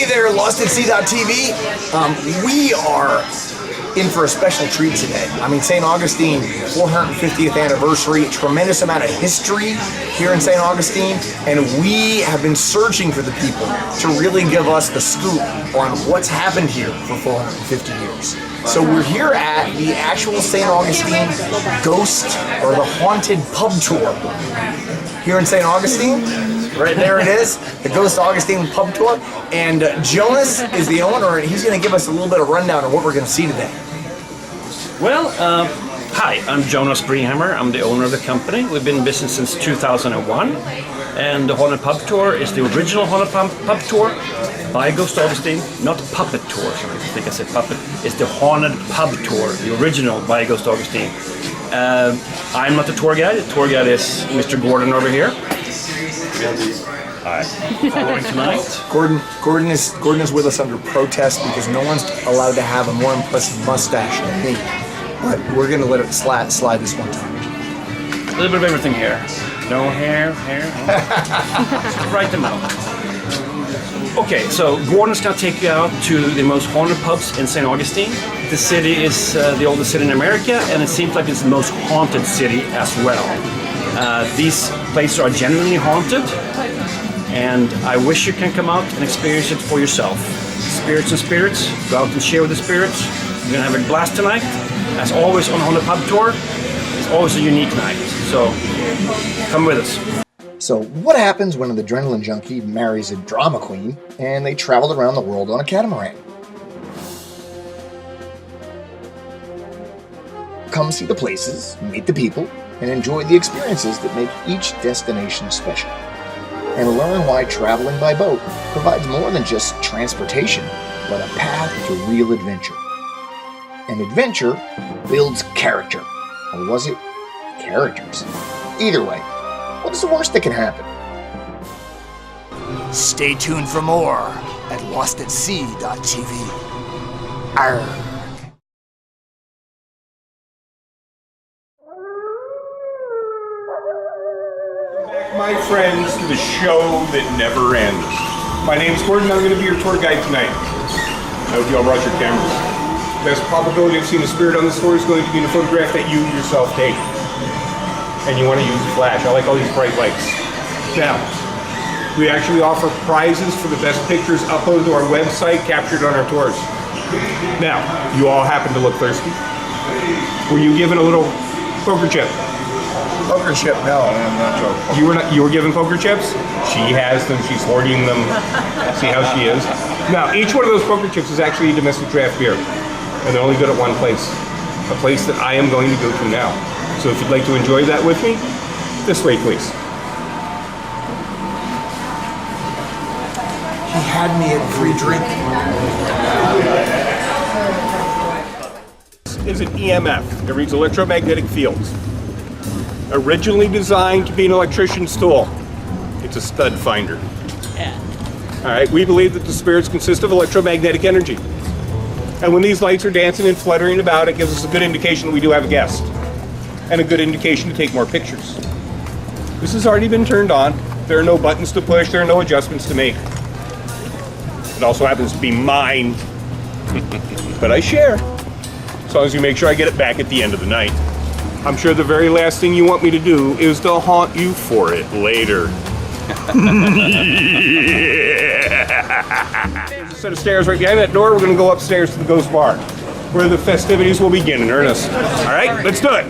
there, LostatSea.tv. We are in for a special treat today. I mean, St. Augustine, 450th anniversary, tremendous amount of history here in St. Augustine, and we have been searching for the people to really give us the scoop on what's happened here for 450 years. So we're here at the actual St. Augustine Ghost or the Haunted Pub Tour here in St. Augustine. Right there it is, the Ghost Augustine Pub Tour. And Jonas is the owner, and he's going to give us a little bit of rundown of what we're going to see today. Well, hi, I'm Jonas Breheimer. I'm the owner of the company. We've been in business since 2001. And the Haunted Pub Tour is the original Haunted Pub Tour by Ghost Augustine. Not Puppet Tour, sorry, I think I said puppet. It's the Haunted Pub Tour, the original by Ghost Augustine. I'm not the tour guide. The tour guide is Mr. Gordon over here. Alright, following tonight. Gordon is with us under protest because no one's allowed to have a more impressive mustache than me. But we're gonna let it slide this one time. A little bit of everything here. No hair. Right in the middle. Okay, so Gordon's gonna take you out to the most haunted pubs in St. Augustine. The city is the oldest city in America, and it seems like it's the most haunted city as well. These places are genuinely haunted, and I wish you can come out and experience it for yourself. Spirits and spirits, go out and share with the spirits. You're gonna have a blast tonight. As always on Haunted Pub Tour, it's always a unique night, so come with us. So what happens when an adrenaline junkie marries a drama queen and they travel around the world on a catamaran? Come see the places, meet the people, and enjoy the experiences that make each destination special. And learn why traveling by boat provides more than just transportation, but a path to real adventure. And adventure builds character. Or was it characters? Either way, what is the worst that can happen? Stay tuned for more at LostatSea.tv. Arrgh. My friends, to the show that never ends. My name's Gordon, I'm going to be your tour guide tonight. I hope you all brought your cameras. The best probability of seeing a spirit on this tour is going to be in a photograph that you yourself take. And you want to use a flash. I like all these bright lights. Now, we actually offer prizes for the best pictures uploaded to our website captured on our tours. Now, you all happen to look thirsty. Were you given a little poker chip? Poker chip? No, I'm not joking. You were given poker chips? She has them. She's hoarding them. See how she is. Now, each one of those poker chips is actually a domestic draft beer, and they're only good at one place, a place that I am going to go to now. So if you'd like to enjoy that with me, this way, please. He had me at free drink. This is an EMF. It reads electromagnetic fields. Originally designed to be an electrician's tool. It's a stud finder. Yeah. All right, we believe that the spirits consist of electromagnetic energy. And when these lights are dancing and fluttering about, it gives us a good indication that we do have a guest. And a good indication to take more pictures. This has already been turned on. There are no buttons to push, there are no adjustments to make. It also happens to be mine. But I share. As long as you make sure I get it back at the end of the night. I'm sure the very last thing you want me to do is to haunt you for it later. There's a set of stairs right behind that door. We're going to go upstairs to the Ghost Bar, where the festivities will begin in earnest. All right, let's do it.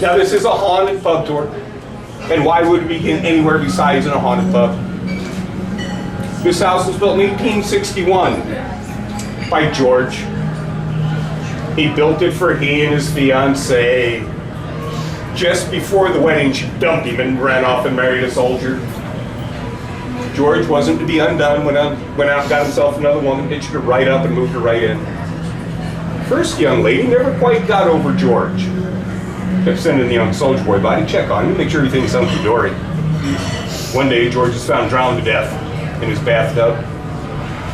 Now this is a haunted pub tour. And why would we begin anywhere besides in a haunted pub? This house was built in 1861 by George. He built it for he and his fiancée. Just before the wedding, she dumped him and ran off and married a soldier. George wasn't to be undone, went out, got himself another woman, hitched her right up and moved her right in. First young lady never quite got over George. Kept sending the young soldier boy by to check on him, make sure everything's hunky-dory. One day, George was found drowned to death in his bathtub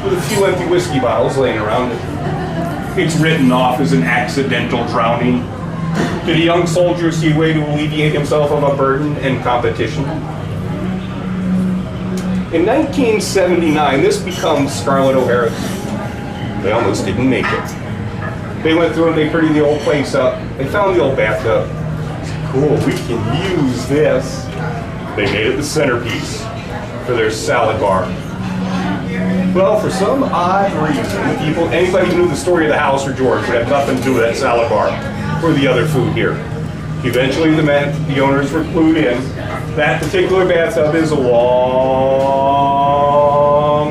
with a few empty whiskey bottles laying around it. It's written off as an accidental drowning. Did a young soldier see a way to alleviate himself of a burden and competition? In 1979, this becomes Scarlett O'Hara's. They almost didn't make it. They went through and they prettied the old place up. They found the old bathtub. Cool, we can use this. They made it the centerpiece for their salad bar. Well, for some odd reason, anybody who knew the story of the house or George would have nothing to do with that salad bar or the other food here. Eventually, the owners were clued in. That particular bathtub is long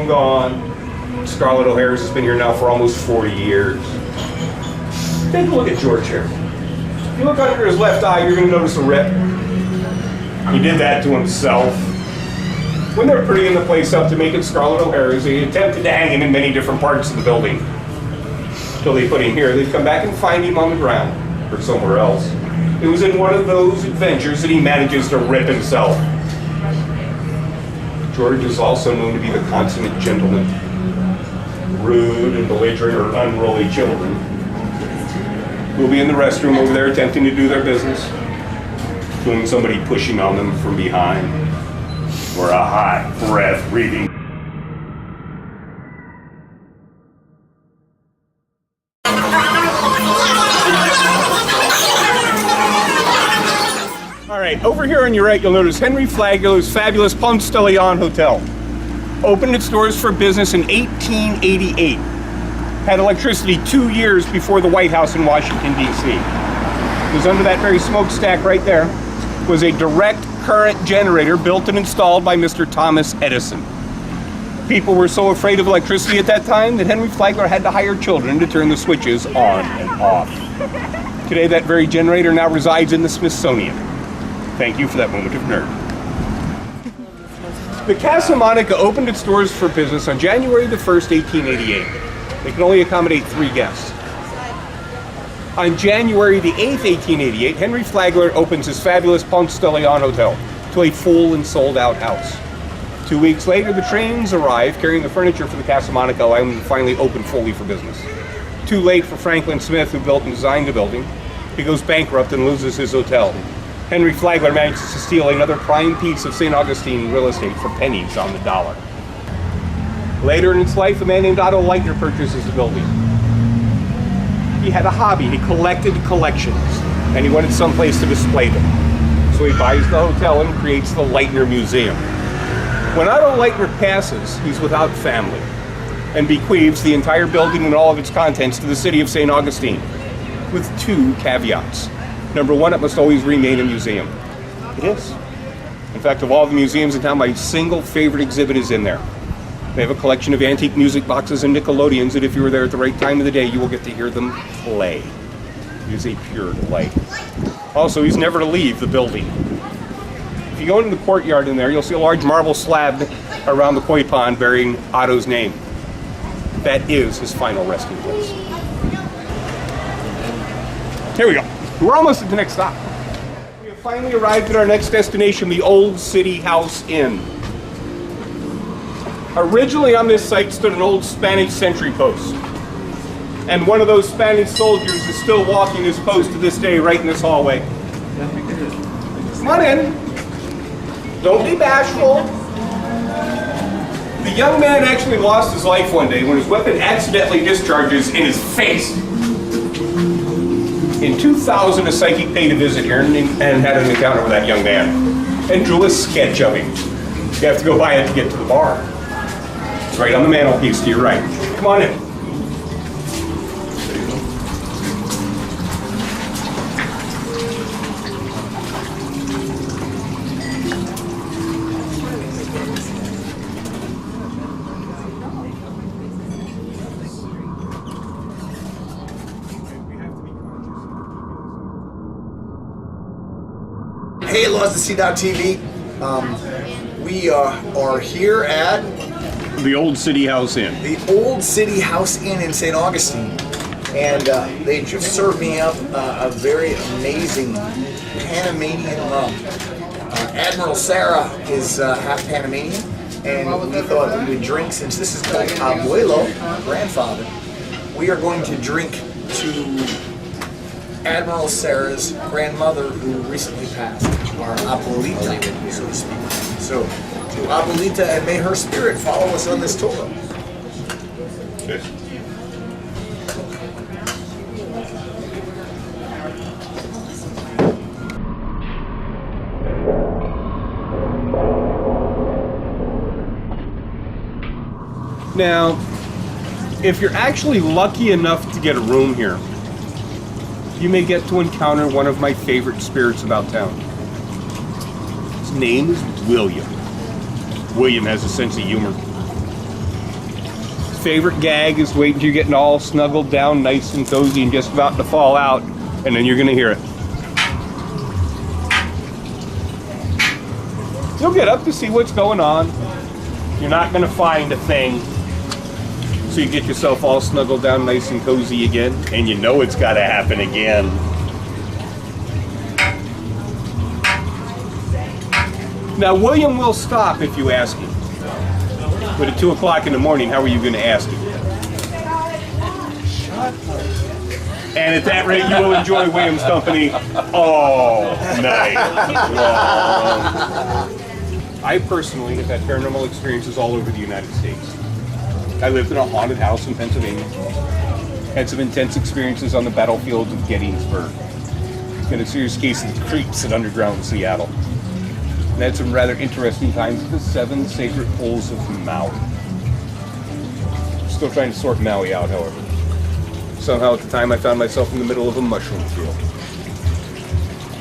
gone. Scarlett O'Hara's has been here now for almost 40 years. Take a look at George here. If you look under his left eye, you're going to notice a rip. He did that to himself. When they're prettying the place up to make it Scarlett O'Hara's, they attempted to hang him in many different parts of the building. Until they put him here. They'd come back and find him on the ground or somewhere else. It was in one of those adventures that he manages to rip himself. George is also known to be the consummate gentleman. Rude and belligerent or unruly children will be in the restroom over there attempting to do their business, feeling somebody pushing on them from behind, or a hot breath reading. All right, over here on your right, you'll notice Henry Flagler's fabulous Ponce de Leon Hotel. Opened its doors for business in 1888. Had electricity 2 years before the White House in Washington, D.C. It was under that very smokestack right there was a direct current generator built and installed by Mr. Thomas Edison. People were so afraid of electricity at that time that Henry Flagler had to hire children to turn the switches on and off. Today, that very generator now resides in the Smithsonian. Thank you for that moment of nerd. The Casa Monica opened its doors for business on January the 1st, 1888. They could only accommodate 3 guests. On January the 8th, 1888, Henry Flagler opens his fabulous Ponce de Leon Hotel to a full and sold out house. 2 weeks later, the trains arrive carrying the furniture for the Casa Monica and finally open fully for business. Too late for Franklin Smith, who built and designed the building. He goes bankrupt and loses his hotel. Henry Flagler manages to steal another prime piece of St. Augustine real estate for pennies on the dollar. Later in its life, a man named Otto Leitner purchases the building. He had a hobby. He collected collections, and he wanted someplace to display them. So he buys the hotel and creates the Leitner Museum. When Otto Leitner passes, he's without family and bequeaths the entire building and all of its contents to the city of St. Augustine, with 2 caveats. Number 1, it must always remain a museum. It is. In fact, of all the museums in town, my single favorite exhibit is in there. They have a collection of antique music boxes and Nickelodeons that if you were there at the right time of the day, you will get to hear them play. It is a pure delight. Also, he's never to leave the building. If you go into the courtyard in there, you'll see a large marble slab around the koi pond bearing Otto's name. That is his final resting place. Here we go. We're almost at the next stop. We have finally arrived at our next destination, the Old City House Inn. Originally on this site stood an old Spanish sentry post. And one of those Spanish soldiers is still walking his post to this day right in this hallway. Come on in. Don't be bashful. The young man actually lost his life one day when his weapon accidentally discharges in his face. In 2000, a psychic paid a visit here and had an encounter with that young man and drew a sketch of him. You have to go by it to get to the bar. It's right on the mantelpiece to your right. Come on in. Hey, LostatSea.tv. We are here at The Old City House Inn. the Old City House Inn in St. Augustine, and they just served me up a very amazing Panamanian rum. Admiral Sarah is half Panamanian, and we thought we would drink, since this is called Abuelo, grandfather, we are going to drink to Admiral Sarah's grandmother who recently passed, our abuelita, so to speak. So, to abuelita, and may her spirit follow us on this tour. Good. Now, if you're actually lucky enough to get a room here, you may get to encounter one of my favorite spirits about town. His name is William. William has a sense of humor. Favorite gag is wait until you're getting all snuggled down, nice and cozy, and just about to fall out, and then you're gonna hear it. You'll get up to see what's going on. You're not gonna find a thing. So you get yourself all snuggled down nice and cozy again, and you know it's gotta happen again. Now, William will stop if you ask him. But at 2 o'clock in the morning, how are you gonna ask him? And at that rate, you will enjoy William's company all night long. I personally have had paranormal experiences all over the United States. I lived in a haunted house in Pennsylvania. Had some intense experiences on the battlefield of Gettysburg. Got a serious case of the creeps at Underground in Seattle. And had some rather interesting times at the 7 sacred holes of Maui. Still trying to sort Maui out, however. Somehow at the time I found myself in the middle of a mushroom field.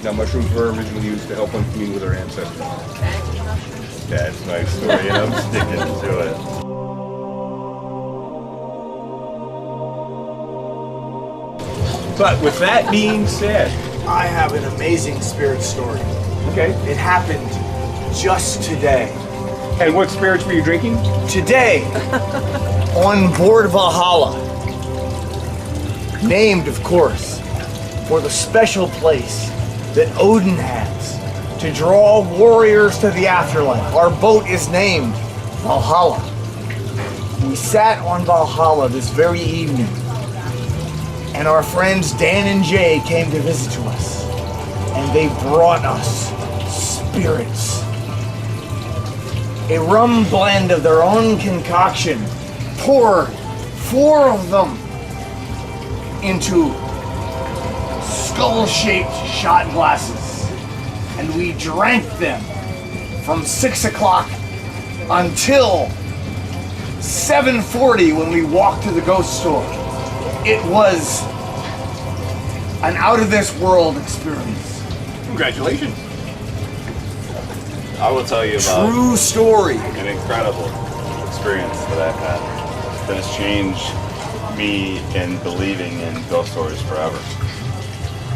Now mushrooms were originally used to help one commune with our ancestors. That's my story and I'm sticking to it. But with that being said, I have an amazing spirit story. okay. It happened just today. And what spirits were you drinking? Today, on board Valhalla, named, of course, for the special place that Odin has to draw warriors to the afterlife. Our boat is named Valhalla. We sat on Valhalla this very evening, and our friends Dan and Jay came to visit to us, and they brought us spirits. A rum blend of their own concoction. Pour 4 of them into skull-shaped shot glasses, and we drank them from 6 o'clock until 7:40 when we walked to the ghost store. It was an out-of-this-world experience. Congratulations. I will tell you about True story. an incredible experience that I've had that has changed me in believing in ghost stories forever.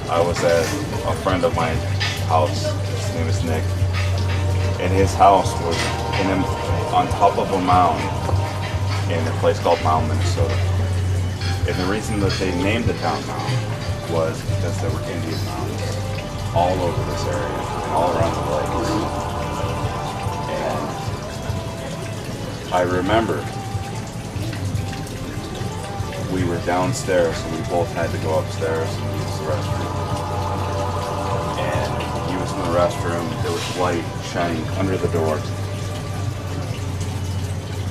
I was at a friend of mine's house. His name is Nick. And his house was on top of a mound in a place called Mound, Minnesota. And the reason that they named the town Mound was because there were Indian mounds all over this area and all around the lakes. And I remember we were downstairs and we both had to go upstairs and use the restroom. And he was in the restroom, there was light shining under the door.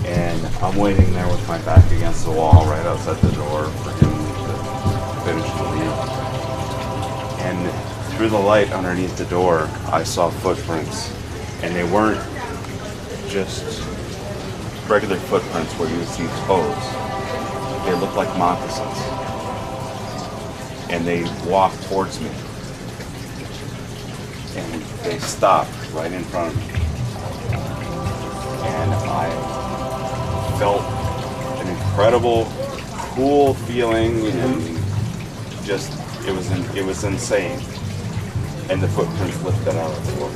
And I'm waiting there with my back against the wall right outside the door for him to finish to leave. And through the light underneath the door, I saw footprints. And they weren't just regular footprints where you would see toes. They looked like moccasins. And they walked towards me. And they stopped right in front of me. And I felt an incredible, cool feeling, and just it was insane. And the footprints lifted out of the floor.